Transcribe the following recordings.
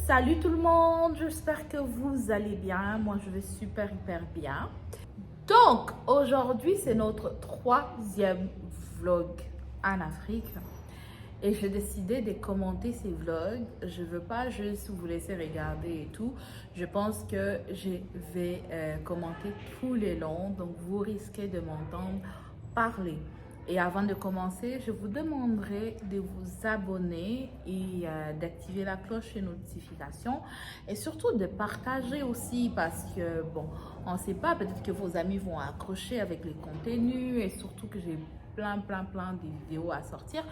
Salut tout le monde, j'espère que vous allez bien. Moi, je vais super hyper bien. Donc, aujourd'hui, c'est notre troisième vlog en Afrique. Et j'ai décidé de commenter ces vlogs. Je ne veux pas juste vous laisser regarder et tout. Je pense que je vais commenter tous les longs. Donc, vous risquez de m'entendre parler. Et avant de commencer, je vous demanderai de vous abonner et d'activer la cloche de notification. Et surtout de partager aussi parce que, bon, on ne sait pas, peut-être que vos amis vont accrocher avec les contenus et surtout que j'ai plein de vidéos à sortir.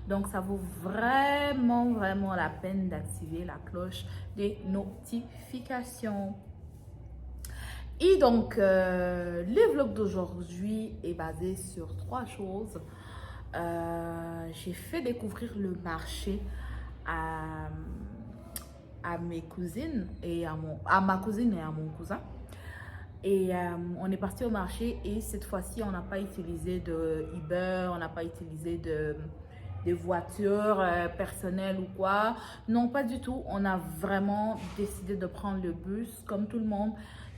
Donc, ça vaut vraiment la peine d'activer la cloche des notifications. Et donc, le vlog d'aujourd'hui est basé sur 3 choses. J'ai fait découvrir le marché à mes cousines et à ma cousine et à mon cousin. Et on est parti au marché et cette fois-ci, on n'a pas utilisé de Uber, on n'a pas utilisé de voitures personnelles ou quoi. Non, pas du tout. On a vraiment décidé de prendre le bus comme tout le monde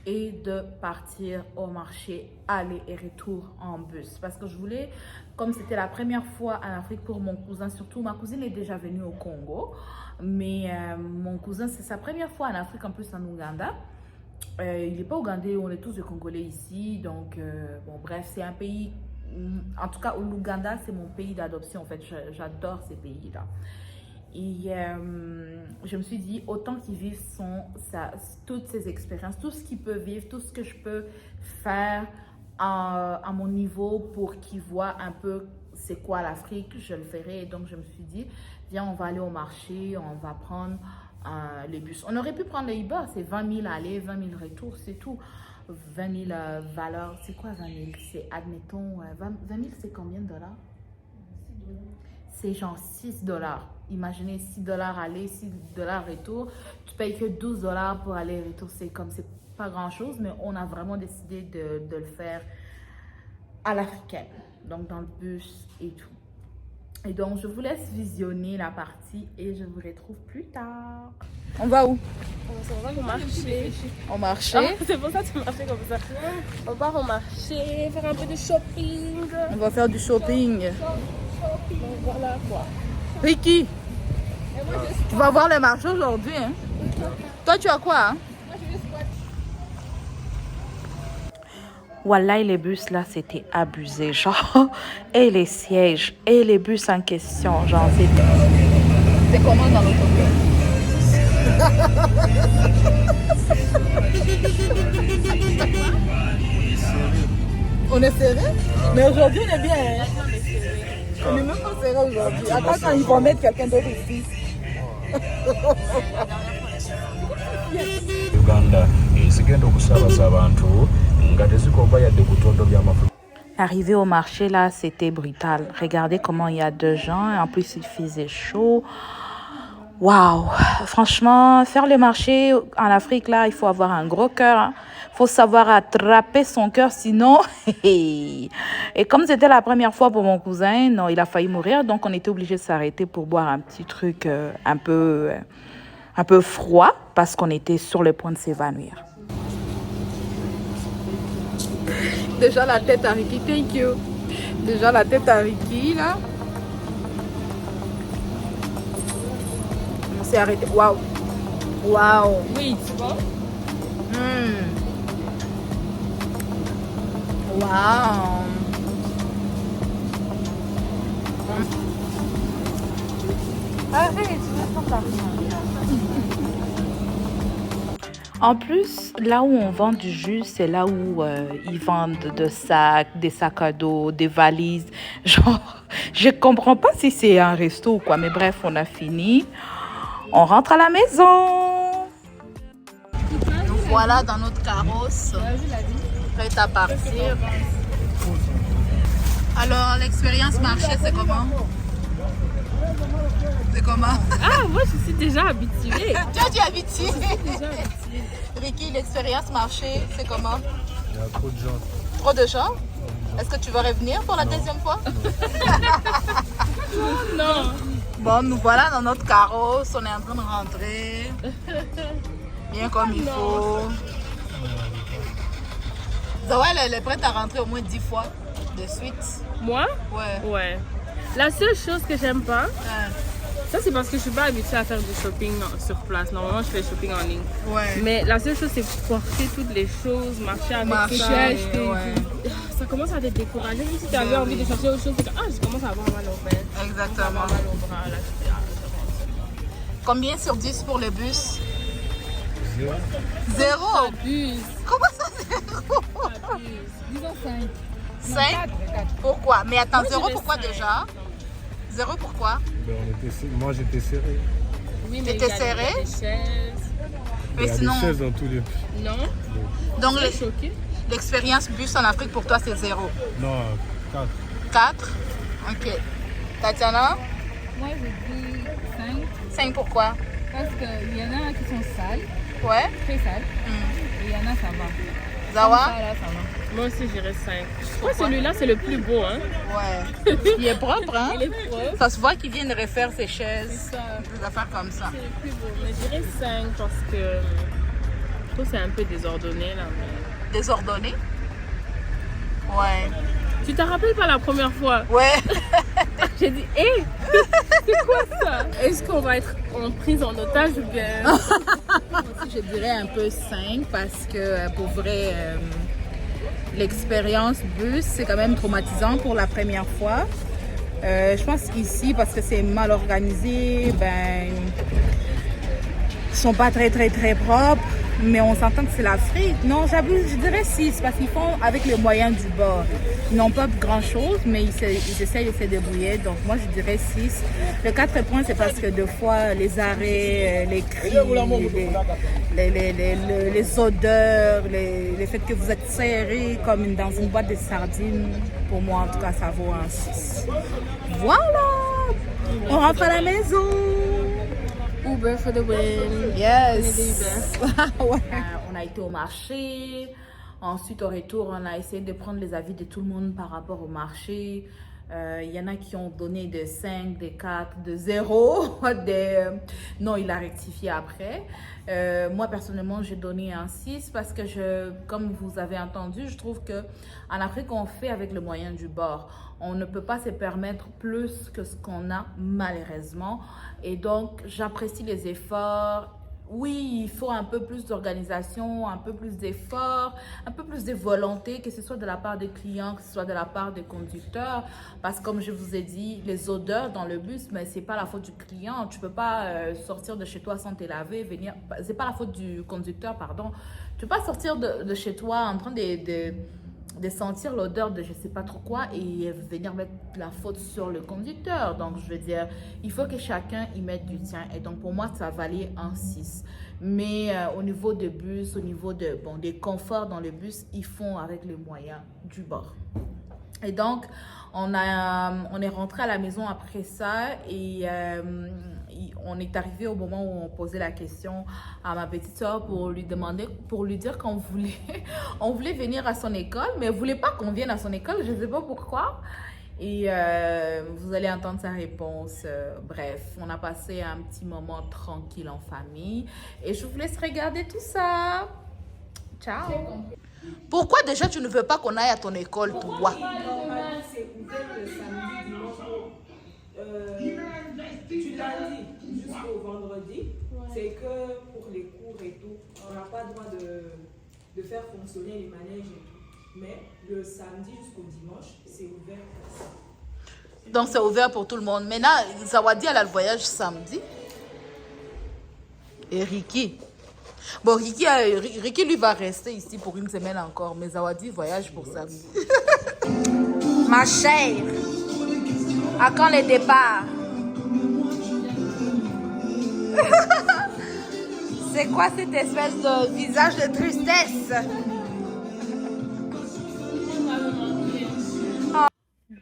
et de partir au marché, aller et retour en bus. Parce que je voulais, comme c'était la première fois en Afrique pour mon cousin, surtout ma cousine est déjà venue au Congo, mais mon cousin, c'est sa première fois en Afrique, en plus en Ouganda. Il n'est pas ougandais, on est tous des Congolais ici, donc bon bref, c'est un pays, en tout cas l'Ouganda, c'est mon pays d'adoption en fait, j'adore ces pays-là. Et je me suis dit, autant qu'ils vivent toutes ces expériences, tout ce qu'ils peuvent vivre, tout ce que je peux faire à mon niveau pour qu'ils voient un peu c'est quoi l'Afrique, je le ferai. Et donc je me suis dit, viens, on va aller au marché, on va prendre les bus. On aurait pu prendre les Uber, c'est 20 000 aller, 20 000 retour, c'est tout. 20 000 valeurs, c'est quoi 20 000? C'est, admettons, 20 000 c'est combien de dollars? C'est genre 6 dollars. Imaginez 6 dollars aller, 6 dollars retour. Tu payes que 12 dollars pour aller et retour. C'est comme, c'est pas grand chose, mais on a vraiment décidé de le faire à l'africaine. Donc dans le bus et tout. Et donc je vous laisse visionner la partie et je vous retrouve plus tard. On va où? On va au marché. Au marché? Ah, c'est pour ça que tu marchais comme ça. On va au marché, faire un peu de shopping. On va faire du shopping. Donc voilà quoi. Ricky, tu vas voir le marché aujourd'hui, hein? Toi, tu as quoi, hein? Wallah, les bus là, c'était abusé, genre, et les sièges, et les bus en question, genre, c'est comment dans l'autre On est serré? Mais aujourd'hui, on est bien, hein? On n'est même pas serré aujourd'hui. Attends quand ils vont mettre quelqu'un d'autre ici. Arrivé au marché là, c'était brutal. Regardez comment il y a 2 gens. En plus, il faisait chaud. Waouh! Franchement, faire le marché en Afrique là, il faut avoir un gros cœur. Hein. Faut savoir attraper son cœur, sinon... Et comme c'était la première fois pour mon cousin, non, il a failli mourir. Donc, on était obligé de s'arrêter pour boire un petit truc un peu froid parce qu'on était sur le point de s'évanouir. Déjà la tête à Ricky, thank you. Déjà la tête à Ricky, là. On s'est arrêté. Waouh! Waouh! Oui, tu vois. Waouh! Arrête, tu vas pas parler. En plus, là où on vend du jus, c'est là où ils vendent des sacs à dos, des valises. Genre, je comprends pas si c'est un resto ou quoi, mais bref, on a fini. On rentre à la maison. Nous voilà dans notre carrosse, prête à partir. Alors, l'expérience marché, c'est comment? C'est comment? Ah, moi je suis déjà habituée. Toi, tu es habitué. Ricky, l'expérience marché, c'est comment? Il y a trop de gens. Trop de gens? Est-ce que tu veux revenir pour la deuxième fois? Non. Bon, nous voilà dans notre carrosse. On est en train de rentrer. Bien comme il faut. Zawel, elle est prête à rentrer au moins 10 fois de suite. Moi? Ouais. Ouais. La seule chose que j'aime pas, ça c'est parce que je suis pas habituée à faire du shopping sur place. Normalement, je fais le shopping en ligne. Ouais. Mais la seule chose, c'est porter toutes les choses, marcher avec Marcher, ça. ouais. Ça commence à te décourager. Même si tu avais envie de chercher autre chose, c'est que je commence à avoir mal au ventre. Exactement. Avoir mal au bras. Là, Combien sur 10 pour le bus? 0. 0. Abuse. Comment ça, 0? Abuse. Disons 5. 5? Pourquoi? Mais attends, Moi, 0 dirais pourquoi 5. déjà? 0 pourquoi? Ben, moi j'étais serré. Oui, mais T'étais il y a serré? des chaises. Mais Il y a sinon, des chaises dans tous les... Non? donc Je suis choquée. l'expérience bus en Afrique pour toi c'est 0. Non, 4. 4? Ok. Tatiana? Moi, je dis 5 5 pourquoi? parce qu'il y en a qui sont sales, Ouais. très sales, Hmm. et il y en a ça va. Zawa? Ça, là, ça va. Moi aussi, j'irais 5. Je crois que celui-là, c'est le plus beau. Hein? Ouais. Il est propre, hein? Il est propre. Ça se voit qu'il vient de refaire ses chaises. C'est ça. Des affaires comme ça. C'est le plus beau. Mais je dirais 5 parce que je trouve que c'est un peu désordonné. Là, mais... Désordonné? Ouais. Tu te rappelles pas la première fois? Ouais. J'ai dit, hé, c'est quoi ça? Est-ce qu'on va être en prise en otage ou bien? Moi aussi, je dirais un peu 5 parce que pour vrai, l'expérience bus, c'est quand même traumatisant pour la première fois. Je pense ici, parce que c'est mal organisé, ben, ils sont pas très propres. Mais on s'entend que c'est l'Afrique. Non, j'abuse, je dirais 6 parce qu'ils font avec les moyens du bord. Ils n'ont pas grand chose, mais ils essayent de se débrouiller. Donc moi, je dirais 6. Le 4 points, c'est parce que des fois, les arrêts, les cris, les odeurs, les faits que vous êtes serrés comme dans une boîte de sardines, pour moi, en tout cas, ça vaut un 6. Voilà! On rentre à la maison! Uber for the win. Yes! Ouais. On a été au marché. Ensuite, au retour, on a essayé de prendre les avis de tout le monde par rapport au marché. Il y en a qui ont donné des 5, des 4, de 0. Non, il a rectifié après. Moi, personnellement, j'ai donné un 6 parce que, comme vous avez entendu, je trouve qu'en Afrique, on fait avec le moyen du bord. On ne peut pas se permettre plus que ce qu'on a, malheureusement. Et donc, j'apprécie les efforts. Oui, il faut un peu plus d'organisation, un peu plus d'efforts, un peu plus de volonté, que ce soit de la part des clients, que ce soit de la part des conducteurs. Parce que comme je vous ai dit, les odeurs dans le bus, mais c'est pas la faute du client. Tu peux pas sortir de chez toi sans te laver, venir. C'est pas la faute du conducteur, pardon. Tu peux pas sortir de chez toi en train de sentir l'odeur de je sais pas trop quoi et venir mettre la faute sur le conducteur. Donc je veux dire, il faut que chacun y mette du tien, et donc pour moi ça valait un 6. Mais au niveau de bus, au niveau des conforts dans le bus, ils font avec les moyens du bord. Et donc on est rentré à la maison après ça, et on est arrivé au moment où on posait la question à ma petite soeur pour lui dire qu'on voulait, on voulait venir à son école, mais elle ne voulait pas qu'on vienne à son école, je ne sais pas pourquoi. Et vous allez entendre sa réponse. Bref, on a passé un petit moment tranquille en famille, et je vous laisse regarder tout ça. Ciao. Pourquoi déjà tu ne veux pas qu'on aille à ton école, toi? C'est ouvert le samedi, dimanche. Du lundi jusqu'au vendredi. C'est que pour les cours et tout, on n'a pas le droit de faire fonctionner les manèges et tout. Mais le samedi jusqu'au dimanche, c'est ouvert pour ça. Donc c'est ouvert pour tout le monde. Maintenant, Zawadi, elle a le voyage samedi. Et Ricky. Bon, Ricky, lui, va rester ici pour une semaine encore. Mais Zawadi voyage pour samedi. Ma chère, à quand le départ? C'est quoi cette espèce de visage de tristesse?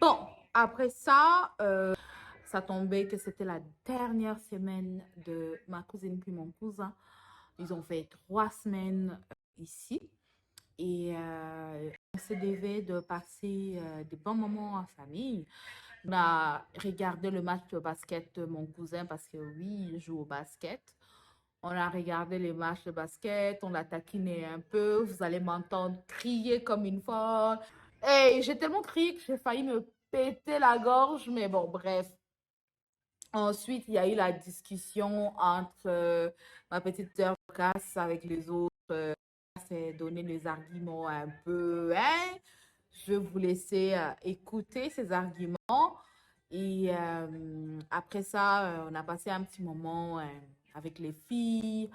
Bon, après ça, ça tombait que c'était la dernière semaine de ma cousine puis mon cousin. Ils ont fait 3 semaines ici, et on se devait de passer des bons moments en famille. On a regardé le match de basket de mon cousin parce que oui, il joue au basket. On a regardé les matchs de basket, on l'a taquiné un peu. Vous allez m'entendre crier comme une folle. Et j'ai tellement crié que j'ai failli me péter la gorge, mais bon, bref. Ensuite, il y a eu la discussion entre ma petite sœur Cass avec les autres. C'est donner les arguments un peu, hein? Je vais vous laisser écouter ces arguments. Et après ça, on a passé un petit moment avec les filles.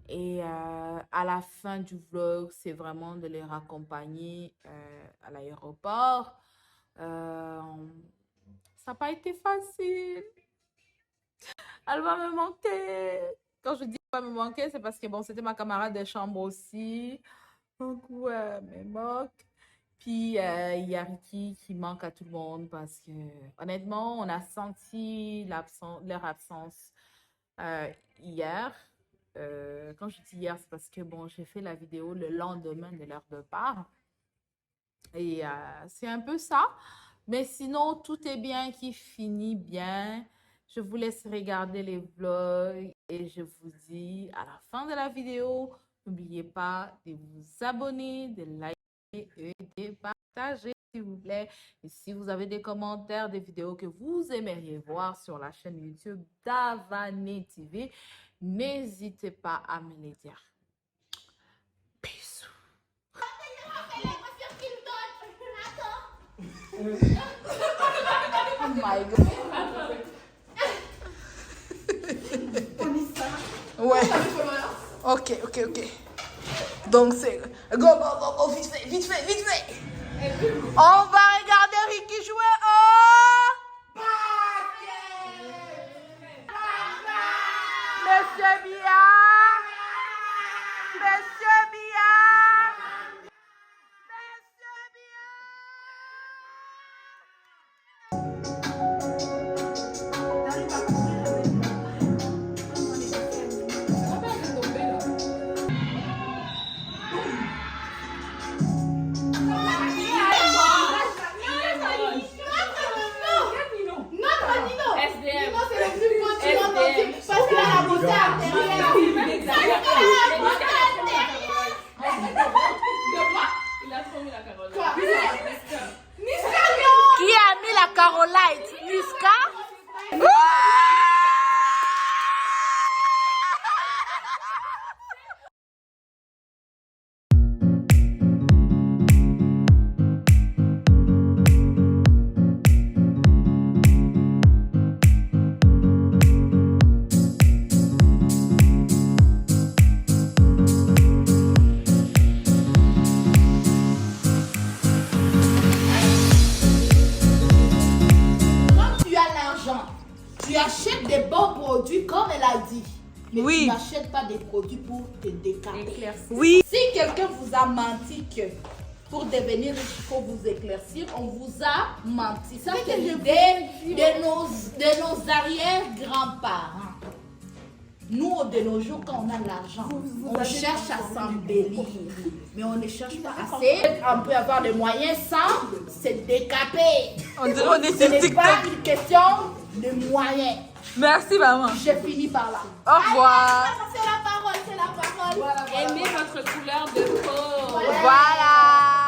Et à la fin du vlog, c'est vraiment de les raccompagner à l'aéroport. Ça n'a pas été facile. Elle va me manquer. Quand je dis qu'elle va me manquer, c'est parce que bon, c'était ma camarade de chambre aussi. Donc, ouais, elle me manque. Puis, il y a Ricky qui manque à tout le monde parce que, honnêtement, on a senti leur absence hier. Quand je dis hier, c'est parce que, bon, j'ai fait la vidéo le lendemain de leur départ. Et c'est un peu ça. Mais sinon, tout est bien qui finit bien. Je vous laisse regarder les vlogs et je vous dis à la fin de la vidéo, n'oubliez pas de vous abonner, de liker et de partager, s'il vous plaît. Et si vous avez des commentaires, des vidéos que vous aimeriez voir sur la chaîne YouTube Davané TV, n'hésitez pas à me les dire. Bisous. Oh my God. Ouais. Ok. Donc c'est... Go, vite fait. On va regarder Ricky jouer au... Monsieur Bia. Qui a mis la Carolite? Niska? Tu achètes des bons produits comme elle a dit. Mais Oui. tu n'achètes pas des produits pour te décaper. Oui. Si quelqu'un vous a menti que pour devenir riche, il faut vous éclaircir, on vous a menti. Ça, c'est l'idée de nos arrière-grands-parents. Nous, de nos jours, quand on a l'argent, on cherche à s'embellir. Mais on ne cherche pas assez. On peut avoir les moyens sans se décaper. On est Ce sur n'est TikTok. pas une question de moyens. Merci maman. J'ai fini par là. Au revoir. C'est la parole. Aimez votre couleur de peau. Voilà.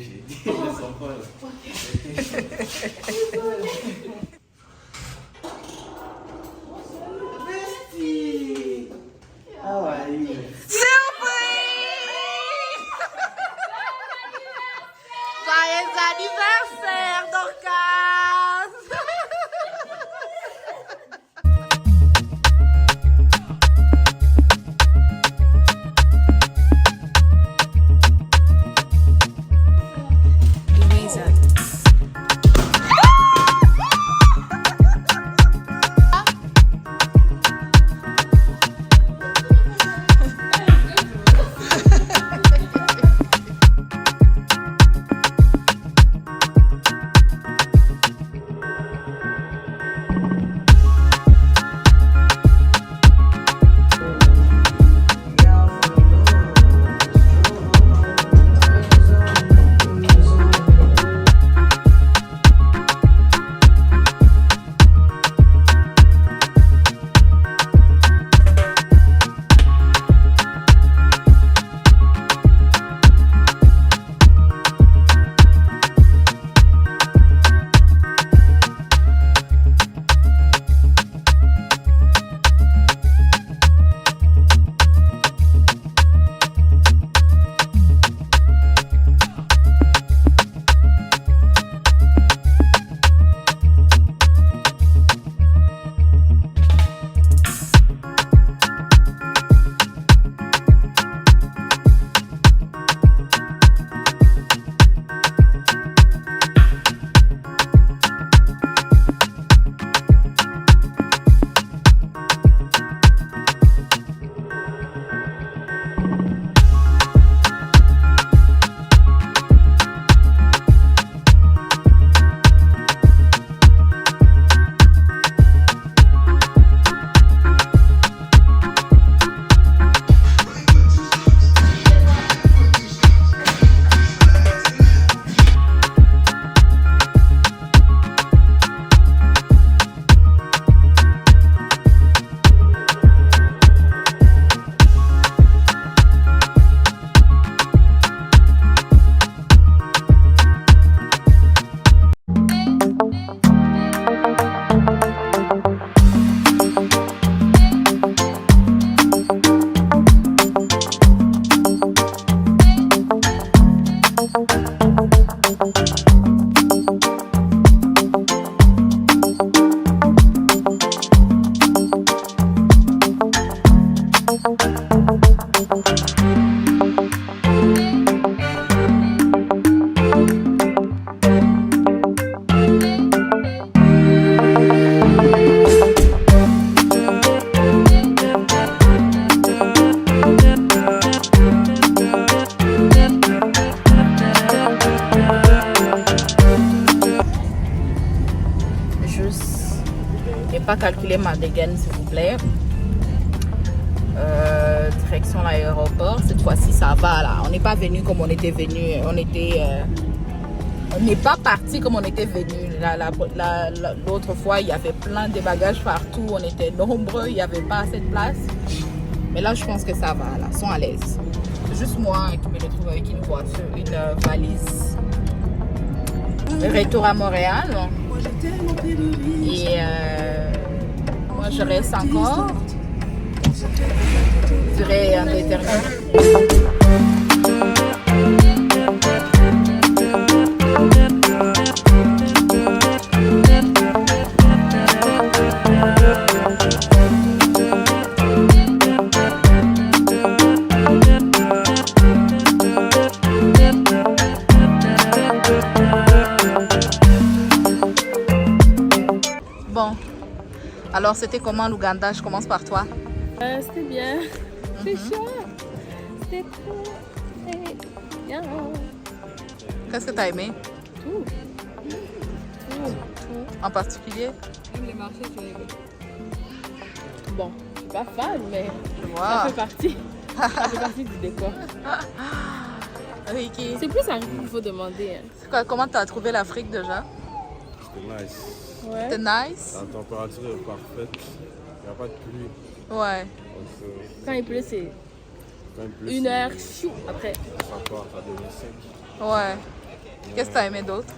j'ai dit, je sens pas là. Bestie! How are you? Joyeux anniversaire, Dorcas! Pas calculer ma dégaine s'il vous plaît. Direction l'aéroport. Cette fois-ci ça va là. On n'est pas venu comme on était venu. On n'est pas parti comme on était venu. L'autre fois il y avait plein de bagages partout. On était nombreux. Il n'y avait pas assez de place. Mais là je pense que ça va là. Ils sont à l'aise. C'est juste moi qui me retrouve avec une voiture, une valise. Retour à Montréal. Et moi je reste encore. Durée indéterminée. Bon, alors c'était comment l'Ouganda? Je commence par toi. C'était bien. C'est chaud. C'était trop. Bien. Qu'est-ce que tu as aimé? Tout. En particulier? Même les marchés, j'ai aimé. Bon, je suis pas fan, mais Je ça vois. fait partie. Ça fait partie du décor. Ricky, C'est plus un qu'il faut demander. Hein. comment tu as trouvé l'Afrique déjà? C'était nice. Ouais. C'était nice? La température est parfaite. Il n'y a pas de pluie. Ouais. Donc, Quand il pleut, c'est même plus, 1 heure, chou, après. ça part, ça devient sec. Ouais. Qu'est-ce que tu as aimé d'autre?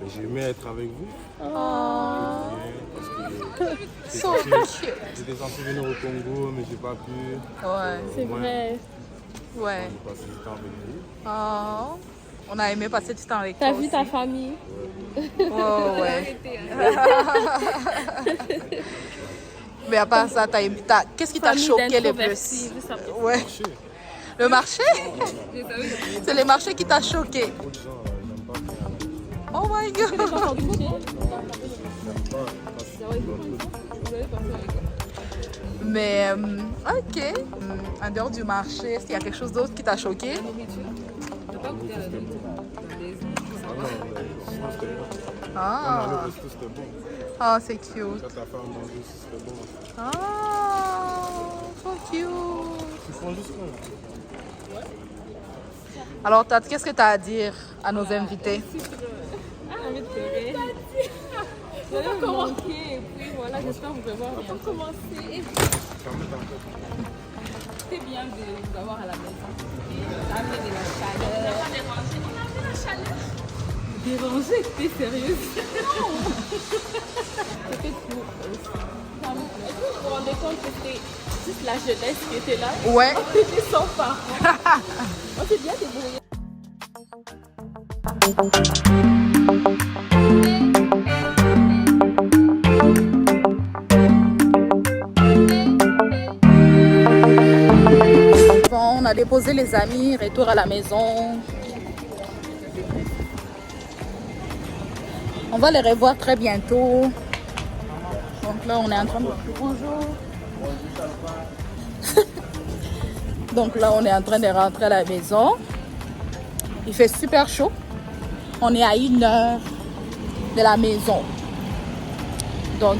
Mais j'ai aimé être avec vous. Oh, Parce que so cute. j'étais censé venir au Congo, mais j'ai pas pu. Ouais, C'est Au moins, vrai. ouais. j'ai passé du temps avec vous. Oh, on a aimé passer du temps avec T'as toi vu aussi. ta famille? Oh, ouais. Mais à part ça, qu'est-ce qui t'a Famille choqué le d'introvertis, plus? juste après. Ouais. Le marché? C'est le marché qui t'a choqué. Trop de gens, j'aime pas faire. Oh my god. J'aime pas passer Mais ok. En dehors du marché, est-ce qu'il y a quelque chose d'autre qui t'a choqué? Ah non, Ah, le resto c'était bon. ah c'est cute. Quand ta femme mange aussi, c'était bon. Ah, so cute. Ils font juste un. Alors, Tat, qu'est-ce que tu as à dire à nos invités? J'ai envie de pleurer. Vous allez me manquer et puis voilà, j'espère vous revoir bientôt. Commencer. C'est bien de vous avoir à la maison. Amener de la chaleur. On a de la chaleur. Déranger, t'es sérieuse? C'était pour eux. Est-ce que vous vous rendez compte que c'était juste la jeunesse qui était là? Ouais. On était sans parents. On s'est bien débrouillé. Bon, on a déposé les amis, retour à la maison. On va les revoir très bientôt. Donc là, on est en train de... Bonjour. Donc là, on est en train de rentrer à la maison. Il fait super chaud. On est à 1 heure de la maison. Donc,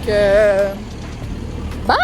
bye!